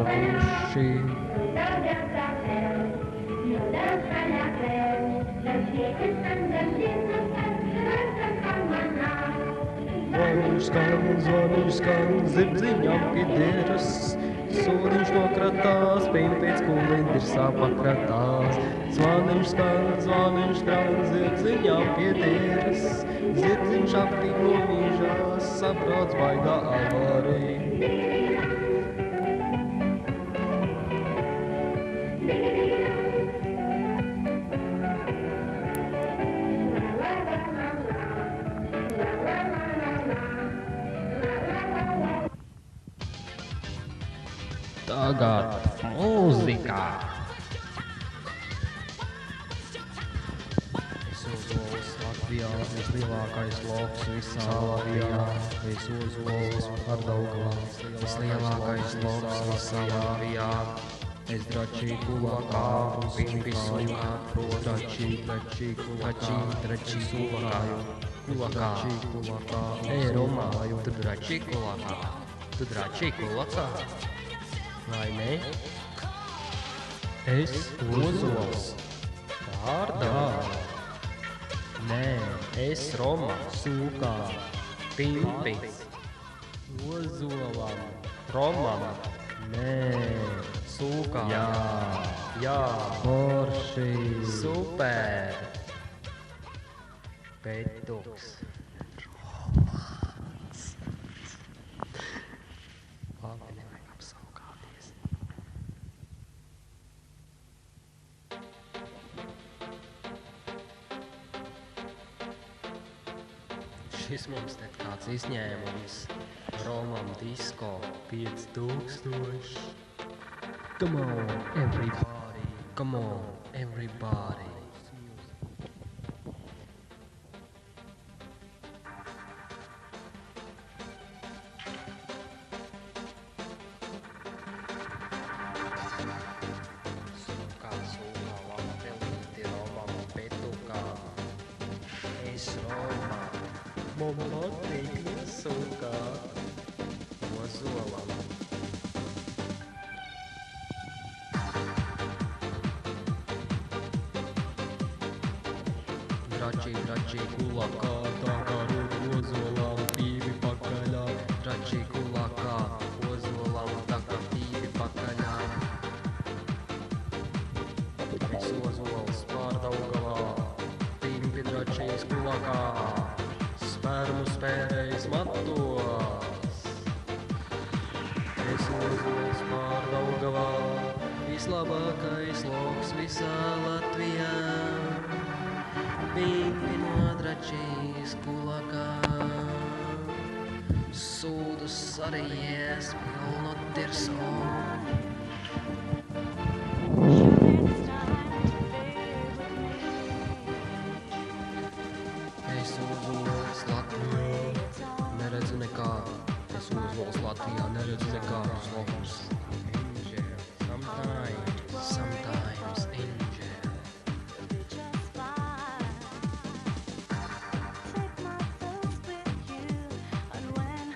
braukuši. Zvoniņš skan, zirdziņām pie dieras, sodiņš nokratās, pīm pēc kulindrs apakratās. Zvoniņš skan, zirdziņām pie dieras, zirdziņš aptīko mīžās, sabrauc baigā avārija. Tagad mūzikā. Visozols Latvijā, vislielākais loks visā Latvijā. Visozols par Daugavā, vislielākais loks visā Latvijā. Es dračī kulakā, pimpi sūkā, dračī kulakā, Romāju, tu dračī kulakā. Vai ne? Es Ozols. Vārdā. Nē, es Roma. Sūkā. Pimpis. Ozolam. Romam. Nē. Sūkā. Jā. Forši. Super. Petuks. Šis mums te kāds izņēmums. Romam disko 5000. Come on, everybody. Come on, everybody. Sūkā, lamapelīti, Romam petukā. Es Roma. Momotīkļa sūkā Ozolam. Dračī kulakā, tā kā rūt Ozolam, pīvi pakaļā. Dračī kulakā, Ozolam, tā kā pīvi pakaļā. Viss Ozols pār Daugavā, pīvi dračīs kulakā. Spērmu spērējs matos. Es Ozols pār Daugavā, vislabākais loks visā Latvijā. Pīpi nodračīs kulakā, sūdus sarījies pilnu tirso. Es Ozols Latvijā neredzu nekā. Es Ozols Latvijā neredzu nekādus lokus. Sometimes angel.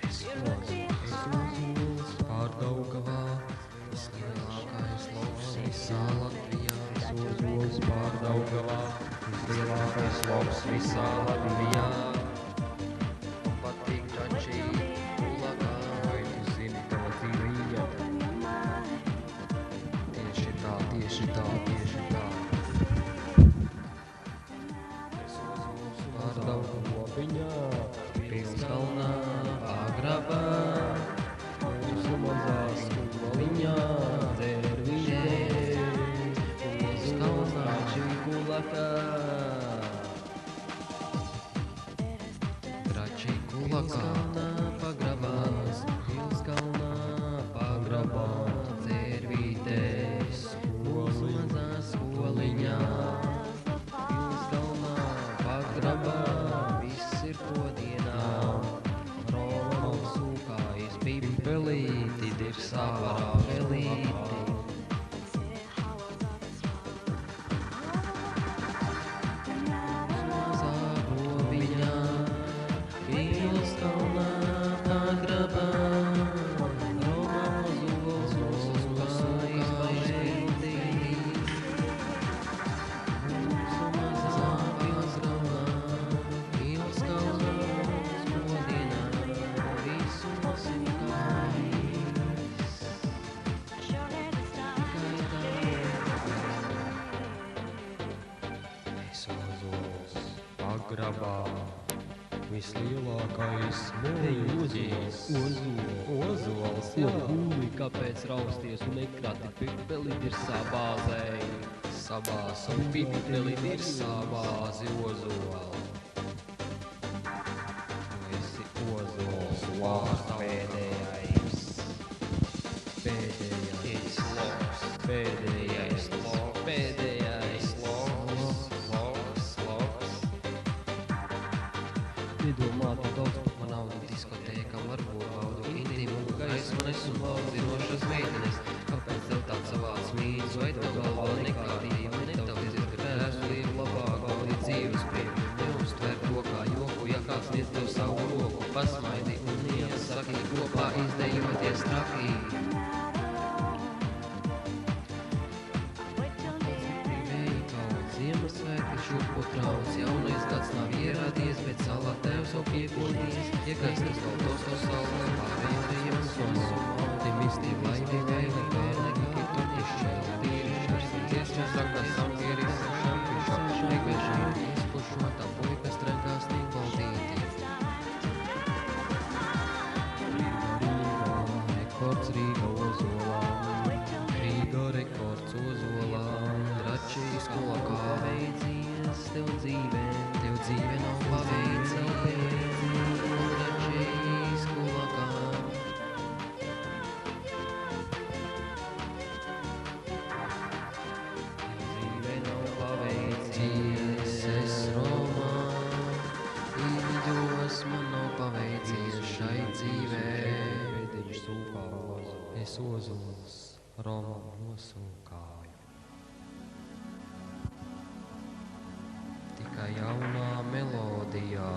Es Ozols pār Daugavā, vislielākais loks visā Latvijā. Es Ozols pār Daugavā, vislielākais loks visā Latvijā. Man patīk dračī kulakā, vai tu zini tava dzīvība? Tieši tā. Es Ozols pār Daugavu lopiņā, Pilskalnā, pagrabā. Mūsu mazā skoliņā, dzērvīdē, Pilskalnā, kulakā. Dračī kulakā, pagrabās, Pilskalnā, pagrabā, dzērvīdē, skoliņā, mazā skoliņā. pagrabā vislielākais muļķis. Ozols, jā. Ui, kāpēc rausties un nekrati pipeli ir sabāzēji? Sabās un pipeli ir sabāzi ozols. Tu esi ozols, vārds pēdējais. Pēdējais loks. Pēdējais loks. Pēdējais loks. Loks. Iedomā, tu daudz pat Man nav diskotēka, varbūt baudu intīmu gaismu nesu baudzinošas meitenes. Kāpēc tev tāds savāds mīļs, vai tev galvā nekārtība, netauties, ka vēstuli ir labāk baudi dzīves prieku. Neuztver to kā joku, ja kāds sniedz tev savu roku, pasmaidi un iesaki kopā izdejoties traki. Ziemassvētki šurpu trauc, jaunais gads nav ieradies, bet salā tev savu piekodies. Iekaistas vēl tostos salā, pārējiem somu. Optimisti laimi vēli, bērni, kitu izšķēli, tīri šķērsties, saka sampieris, šampišo, šmeigvežiem, izpušotā puikas trenkās tik valdīti. Rekords Rīga ozolā, Rīga rekords ozolā. Račīs kolakā veicies, tev dzīve nav paveicies. Račīs kolakā. Dzīve nav paveicies, es Romā. Īņģos man nav paveicies šai dzīvē. Pēdiņš sūkā ozols. Es ozols Romā nosūkāju. Tikai jaunā melodijā,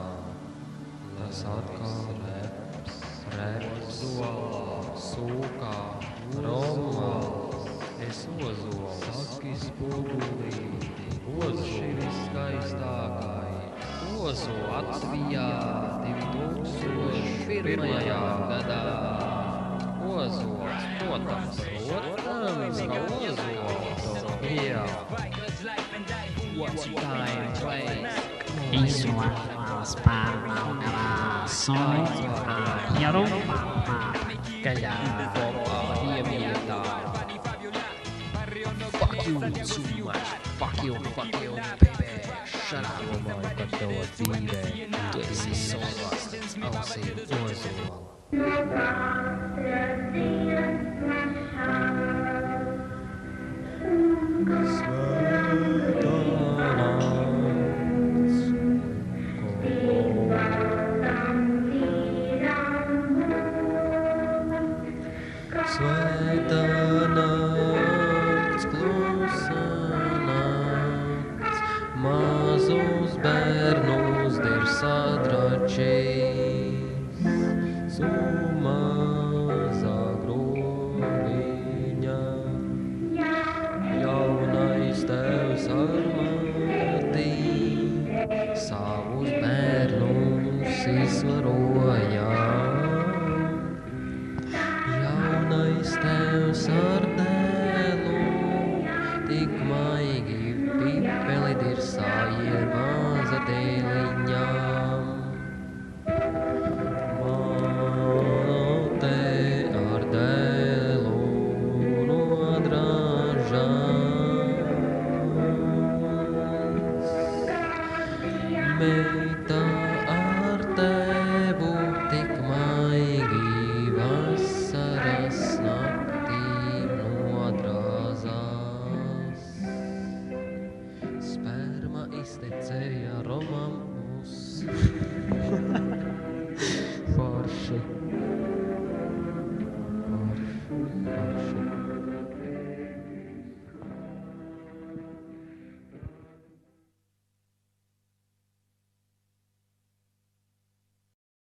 tas atkal reps, sūkā, Romā, es ozols, Saki spogulīti, kurš ir viskaistākais, ozols Latvijā 2001. gadā, ozols, protams, ka ozols, jā. What's your time, place? Isolas pārvalkavā soļā Jerumā. Kaļā, kopā, ievietā. Fuck you too much. Fuck you, baby. Shut up. Domāju par to dzīvē, tu esi solās, ausī ozola. No pavasara dienas